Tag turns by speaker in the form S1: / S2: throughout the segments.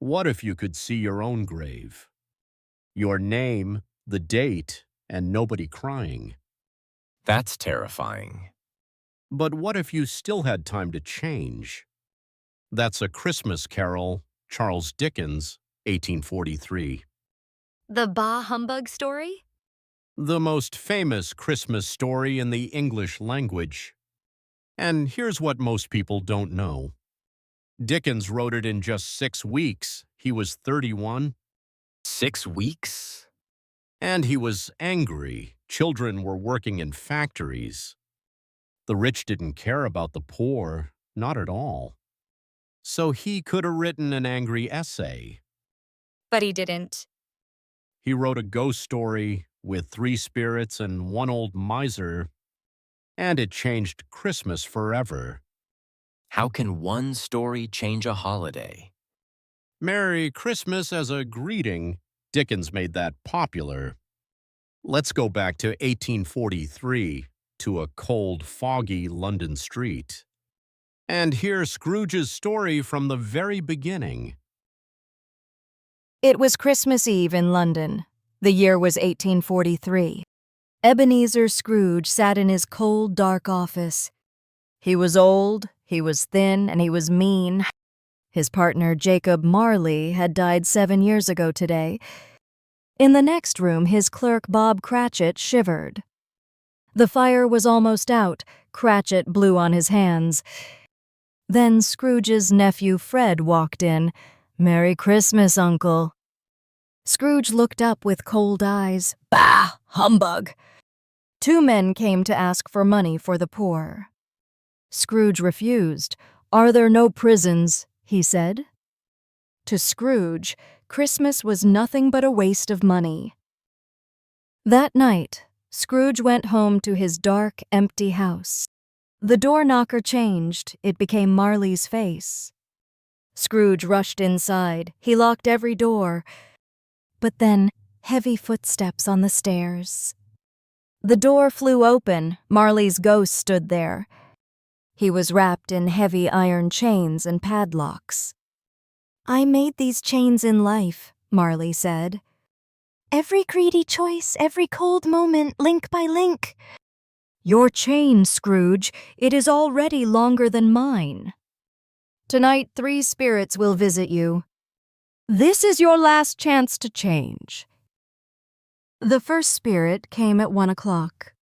S1: What if you could see your own grave? Your name, the date, and nobody crying.
S2: That's terrifying.
S1: But what if you still had time to change? That's A Christmas Carol, Charles Dickens, 1843.
S3: The Bah Humbug story?
S1: The most famous Christmas story in the English language. And here's what most people don't know. Dickens wrote it in just 6 weeks. He was 31.
S2: 6 weeks?
S1: And he was angry. Children were working in factories. The rich didn't care about the poor, not at all. So he could have written an angry essay.
S3: But he didn't.
S1: He wrote a ghost story with 3 spirits and 1 old miser, and it changed Christmas forever.
S2: How can one story change a holiday?
S1: Merry Christmas as a greeting. Dickens made that popular. Let's go back to 1843, to a cold, foggy London street. And here's Scrooge's story from the very beginning.
S4: It was Christmas Eve in London. The year was 1843. Ebenezer Scrooge sat in his cold, dark office. He was old, he was thin, and he was mean. His partner, Jacob Marley, had died 7 years ago today. In the next room, his clerk, Bob Cratchit, shivered. The fire was almost out. Cratchit blew on his hands. Then Scrooge's nephew, Fred, walked in. "Merry Christmas, Uncle." Scrooge looked up with cold eyes. "Bah! Humbug!" 2 men came to ask for money for the poor. Scrooge refused. "Are there no prisons?" he said. To Scrooge, Christmas was nothing but a waste of money. That night, Scrooge went home to his dark, empty house. The door knocker changed. It became Marley's face. Scrooge rushed inside. He locked every door. But then, heavy footsteps on the stairs. The door flew open. Marley's ghost stood there. He was wrapped in heavy iron chains and padlocks. "I made these chains in life," Marley said. "Every greedy choice, every cold moment, link by link." "Your chain, Scrooge, it is already longer than mine. Tonight 3 spirits will visit you. This is your last chance to change." The first spirit came at 1 o'clock.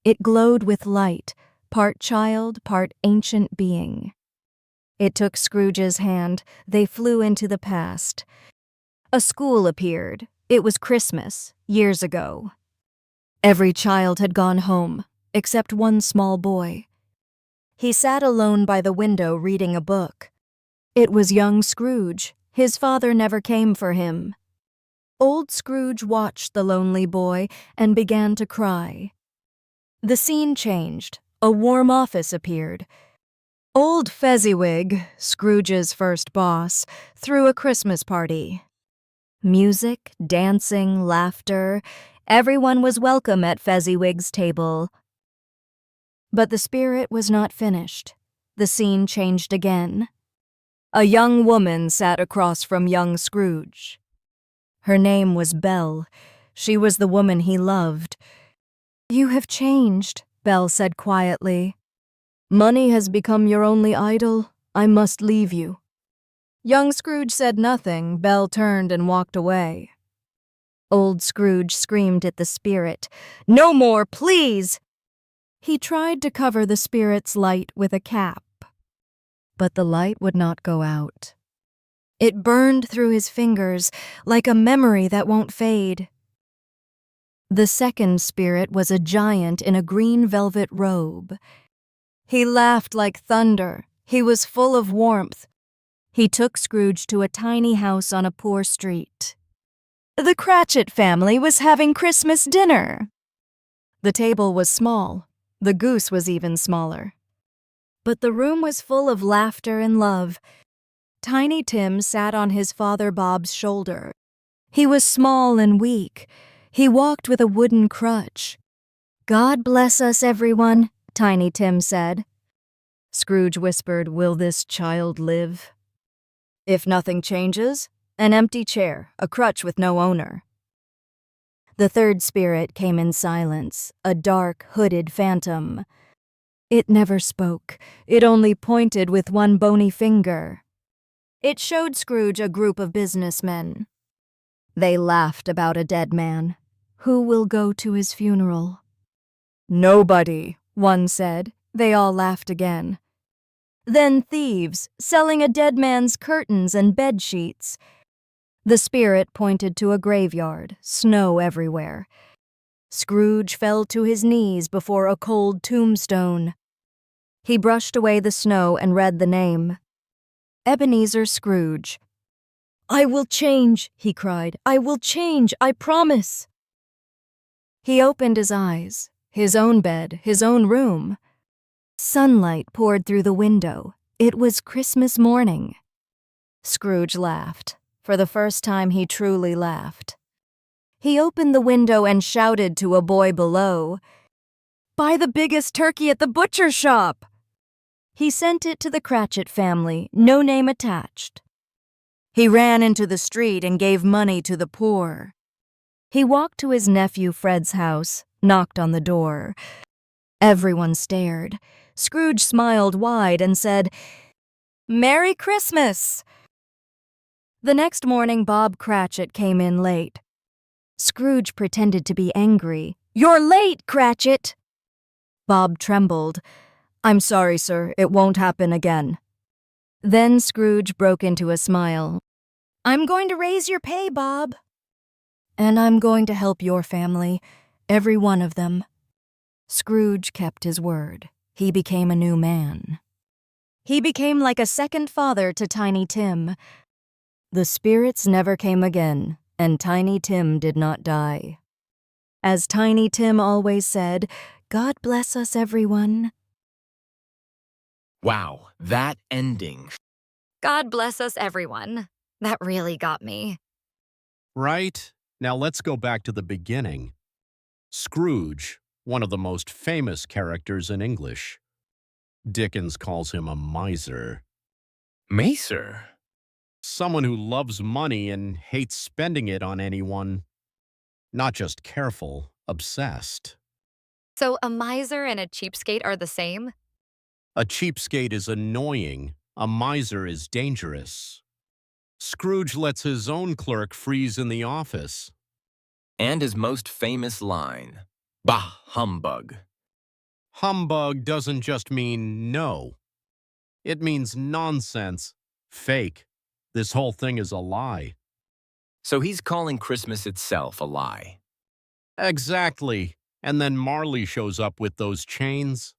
S4: It glowed with light, part child, part ancient being. It took Scrooge's hand. They flew into the past. A school appeared. It was Christmas, years ago. Every child had gone home, except one small boy. He sat alone by the window reading a book. It was young Scrooge. His father never came for him. Old Scrooge watched the lonely boy and began to cry. The scene changed. A warm office appeared. Old Fezziwig, Scrooge's first boss, threw a Christmas party. Music, dancing, laughter. Everyone was welcome at Fezziwig's table. But the spirit was not finished. The scene changed again. A young woman sat across from young Scrooge. Her name was Belle. She was the woman he loved. "You have changed," Belle said quietly. "Money has become your only idol. I must leave you." Young Scrooge said nothing. Belle turned and walked away. Old Scrooge screamed at the spirit, "No more, please!" He tried to cover the spirit's light with a cap, but the light would not go out. It burned through his fingers like a memory that won't fade. The second spirit was a giant in a green velvet robe. He laughed like thunder. He was full of warmth. He took Scrooge to a tiny house on a poor street. The Cratchit family was having Christmas dinner. The table was small. The goose was even smaller. But the room was full of laughter and love. Tiny Tim sat on his father Bob's shoulder. He was small and weak. He walked with a wooden crutch. "God bless us, everyone," Tiny Tim said. Scrooge whispered, "Will this child live?" If nothing changes, an empty chair, a crutch with no owner. The third spirit came in silence, a dark, hooded phantom. It never spoke. It only pointed with one bony finger. It showed Scrooge a group of businessmen. They laughed about a dead man. Who will go to his funeral? Nobody, one said. They all laughed again. Then thieves, selling a dead man's curtains and bed sheets. The spirit pointed to a graveyard, snow everywhere. Scrooge fell to his knees before a cold tombstone. He brushed away the snow and read the name. Ebenezer Scrooge. "I will change," he cried. "I will change, I promise." He opened his eyes. His own bed, his own room. Sunlight poured through the window. It was Christmas morning. Scrooge laughed. For the first time, he truly laughed. He opened the window and shouted to a boy below, "Buy the biggest turkey at the butcher shop!" He sent it to the Cratchit family, no name attached. He ran into the street and gave money to the poor. He walked to his nephew Fred's house, knocked on the door. Everyone stared. Scrooge smiled wide and said, "Merry Christmas!" The next morning, Bob Cratchit came in late. Scrooge pretended to be angry. "You're late, Cratchit!" Bob trembled. "I'm sorry, sir. It won't happen again." Then Scrooge broke into a smile. "I'm going to raise your pay, Bob. And I'm going to help your family, every one of them." Scrooge kept his word. He became a new man. He became like a second father to Tiny Tim. The spirits never came again, and Tiny Tim did not die. As Tiny Tim always said, "God bless us, everyone."
S2: Wow, that ending.
S3: God bless us, everyone. That really got me.
S1: Right? Now let's go back to the beginning. Scrooge, one of the most famous characters in English. Dickens calls him a miser.
S2: Macer.
S1: Someone who loves money and hates spending it on anyone. Not just careful, obsessed.
S3: So a miser and a cheapskate are the same?
S1: A cheapskate is annoying. A miser is dangerous. Scrooge lets his own clerk freeze in the office.
S2: And his most famous line, "Bah, humbug."
S1: Humbug doesn't just mean no. It means nonsense, fake. This whole thing is a lie.
S2: So he's calling Christmas itself a lie.
S1: Exactly. And then Marley shows up with those chains.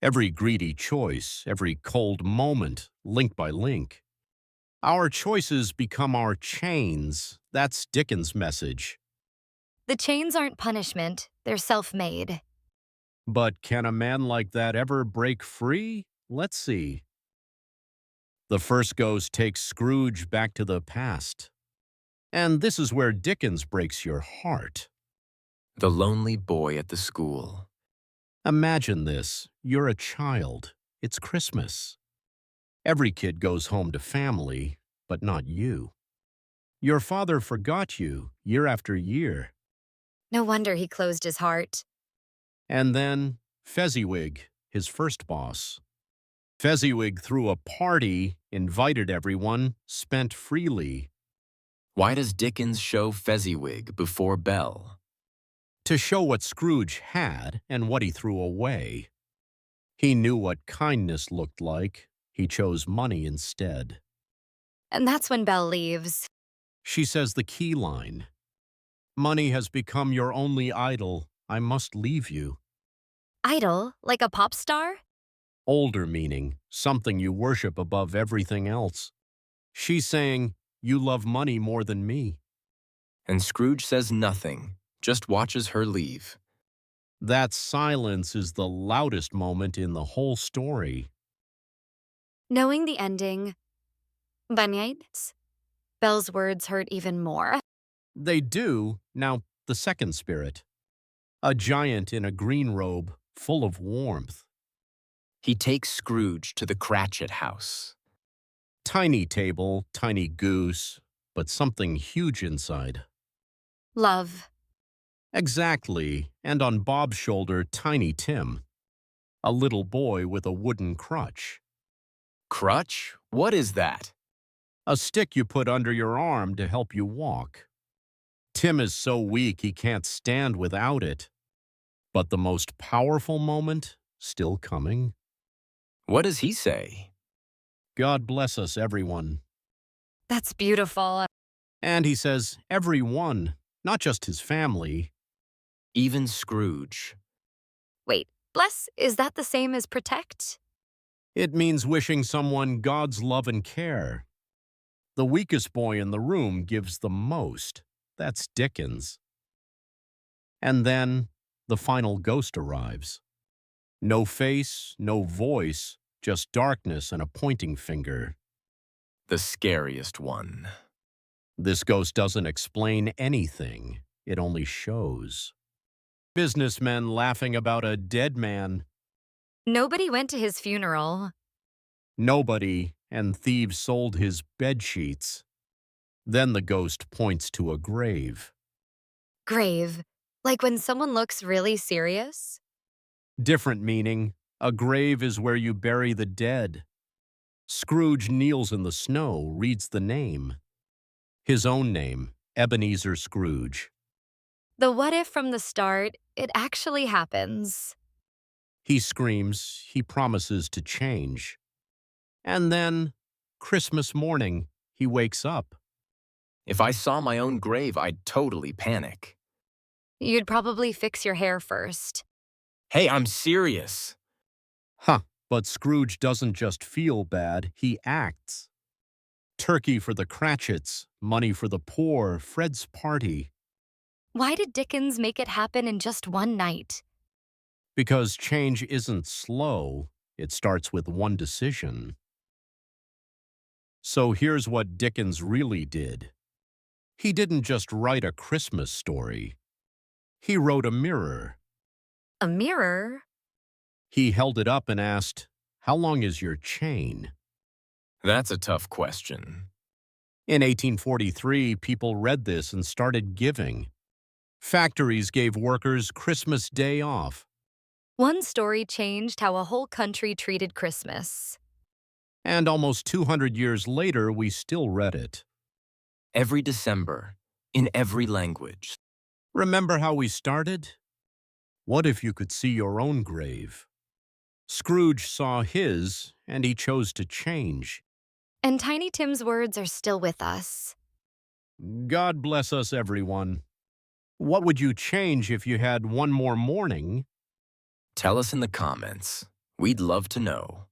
S1: Every greedy choice, every cold moment, link by link. Our choices become our chains. That's Dickens' message.
S3: The chains aren't punishment, they're self-made.
S1: But can a man like that ever break free? Let's see. The first ghost takes Scrooge back to the past. And this is where Dickens breaks your heart.
S2: The lonely boy at the school.
S1: Imagine this. You're a child. It's Christmas. Every kid goes home to family, but not you. Your father forgot you year after year.
S3: No wonder he closed his heart.
S1: And then Fezziwig, his first boss. Fezziwig threw a party, invited everyone, spent freely.
S2: Why does Dickens show Fezziwig before Belle?
S1: To show what Scrooge had and what he threw away. He knew what kindness looked like. He chose money instead.
S3: And that's when Belle leaves.
S1: She says the key line. "Money has become your only idol. I must leave you."
S3: Idol, like a pop star?
S1: Older meaning, something you worship above everything else. She's saying, "You love money more than me."
S2: And Scrooge says nothing, just watches her leave.
S1: That silence is the loudest moment in the whole story.
S3: Knowing the ending, Banyaids, Belle's words hurt even more.
S1: They do. Now, the second spirit. A giant in a green robe, full of warmth.
S2: He takes Scrooge to the Cratchit house.
S1: Tiny table, tiny goose, but something huge inside.
S3: Love.
S1: Exactly, and on Bob's shoulder, Tiny Tim, a little boy with a wooden crutch.
S2: Crutch? What is that?
S1: A stick you put under your arm to help you walk. Tim is so weak he can't stand without it. But the most powerful moment still coming.
S2: What does he say?
S1: God bless us, everyone.
S3: That's beautiful.
S1: And he says, everyone, not just his family.
S2: Even Scrooge.
S3: Wait, bless, is that the same as protect?
S1: It means wishing someone God's love and care. The weakest boy in the room gives the most. That's Dickens. And then the final ghost arrives. No face, no voice, just darkness and a pointing finger.
S2: The scariest one.
S1: This ghost doesn't explain anything. It only shows. Businessmen laughing about a dead man.
S3: Nobody went to his funeral.
S1: Nobody, and thieves sold his bed sheets. Then the ghost points to a grave.
S3: Grave. Like when someone looks really serious?
S1: Different meaning. A grave is where you bury the dead. Scrooge kneels in the snow, reads the name. His own name, Ebenezer Scrooge.
S3: The what if from the start, it actually happens.
S1: He screams, he promises to change. And then, Christmas morning, he wakes up.
S2: If I saw my own grave, I'd totally panic.
S3: You'd probably fix your hair first.
S2: Hey, I'm serious.
S1: Huh, but Scrooge doesn't just feel bad, he acts. Turkey for the Cratchits, money for the poor, Fred's party.
S3: Why did Dickens make it happen in just one night?
S1: Because change isn't slow, it starts with one decision. So here's what Dickens really did. He didn't just write a Christmas story. He wrote a mirror.
S3: A mirror?
S1: He held it up and asked, "How long is your chain?"
S2: That's a tough question.
S1: In 1843, people read this and started giving. Factories gave workers Christmas Day off.
S3: One story changed how a whole country treated Christmas.
S1: And almost 200 years later, we still read it.
S2: Every December, in every language.
S1: Remember how we started? What if you could see your own grave? Scrooge saw his, and he chose to change.
S3: And Tiny Tim's words are still with us.
S1: God bless us, everyone. What would you change if you had one more morning?
S2: Tell us in the comments. We'd love to know.